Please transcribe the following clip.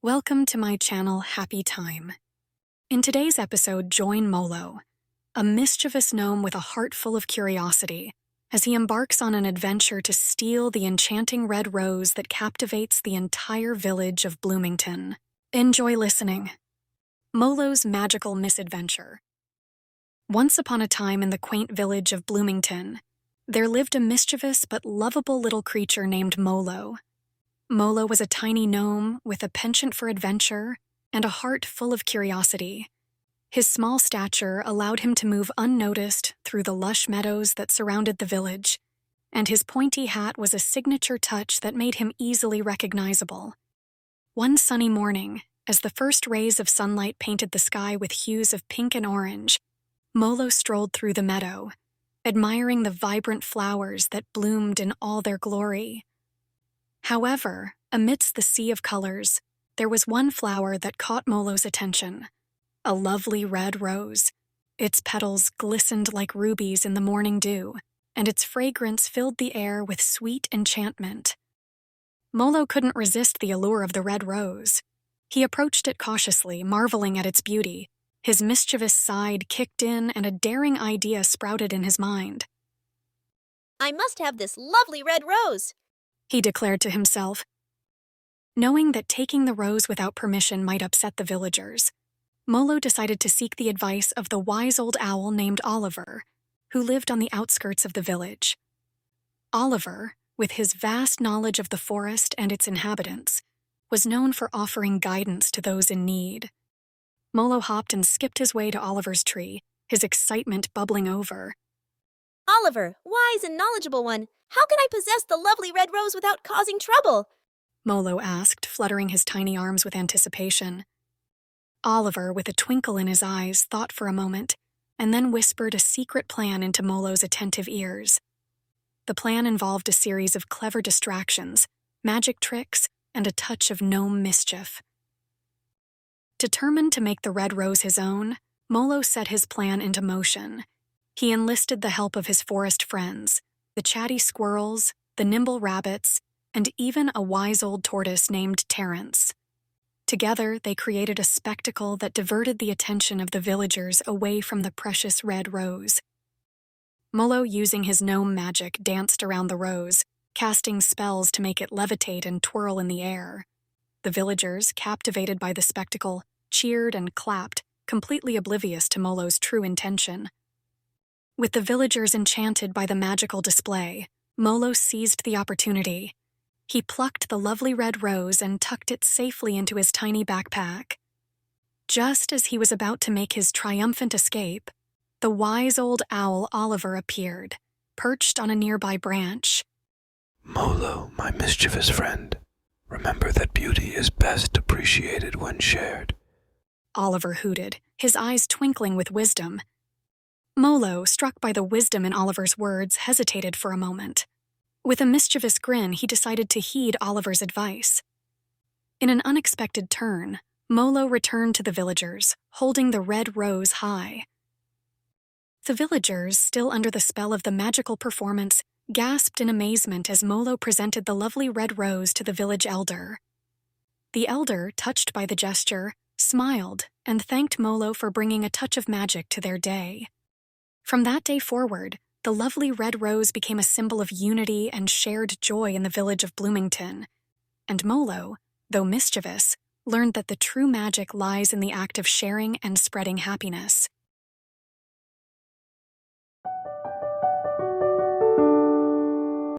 Welcome to my channel, Happy Time. In today's episode, join Molo, a mischievous gnome with a heart full of curiosity, as he embarks on an adventure to steal the enchanting red rose that captivates the entire village of Bloomington. Enjoy listening. Molo's magical misadventure. Once upon a time in the quaint village of Bloomington, there lived a mischievous but lovable little creature named Molo. Molo was a tiny gnome with a penchant for adventure and a heart full of curiosity. His small stature allowed him to move unnoticed through the lush meadows that surrounded the village, and his pointy hat was a signature touch that made him easily recognizable. One sunny morning, as the first rays of sunlight painted the sky with hues of pink and orange, Molo strolled through the meadow, admiring the vibrant flowers that bloomed in all their glory. However, amidst the sea of colors, there was one flower that caught Molo's attention, a lovely red rose. Its petals glistened like rubies in the morning dew, and its fragrance filled the air with sweet enchantment. Molo couldn't resist the allure of the red rose. He approached it cautiously, marveling at its beauty. His mischievous side kicked in, and a daring idea sprouted in his mind. "I must have this lovely red rose," he declared to himself. Knowing that taking the rose without permission might upset the villagers, Molo decided to seek the advice of the wise old owl named Oliver, who lived on the outskirts of the village. Oliver, with his vast knowledge of the forest and its inhabitants, was known for offering guidance to those in need. Molo hopped and skipped his way to Oliver's tree, his excitement bubbling over. "Oliver, wise and knowledgeable one, how can I possess the lovely red rose without causing trouble?" Molo asked, fluttering his tiny arms with anticipation. Oliver, with a twinkle in his eyes, thought for a moment, and then whispered a secret plan into Molo's attentive ears. The plan involved a series of clever distractions, magic tricks, and a touch of gnome mischief. Determined to make the red rose his own, Molo set his plan into motion. He enlisted the help of his forest friends, the chatty squirrels, the nimble rabbits, and even a wise old tortoise named Terence. Together, they created a spectacle that diverted the attention of the villagers away from the precious red rose. Molo, using his gnome magic, danced around the rose, casting spells to make it levitate and twirl in the air. The villagers, captivated by the spectacle, cheered and clapped, completely oblivious to Molo's true intention. With the villagers enchanted by the magical display, Molo seized the opportunity. He plucked the lovely red rose and tucked it safely into his tiny backpack. Just as he was about to make his triumphant escape, the wise old owl Oliver appeared, perched on a nearby branch. "Molo, my mischievous friend, remember that beauty is best appreciated when shared," Oliver hooted, his eyes twinkling with wisdom. Molo, struck by the wisdom in Oliver's words, hesitated for a moment. With a mischievous grin, he decided to heed Oliver's advice. In an unexpected turn, Molo returned to the villagers, holding the red rose high. The villagers, still under the spell of the magical performance, gasped in amazement as Molo presented the lovely red rose to the village elder. The elder, touched by the gesture, smiled and thanked Molo for bringing a touch of magic to their day. From that day forward, the lovely red rose became a symbol of unity and shared joy in the village of Bloomington, and Molo, though mischievous, learned that the true magic lies in the act of sharing and spreading happiness.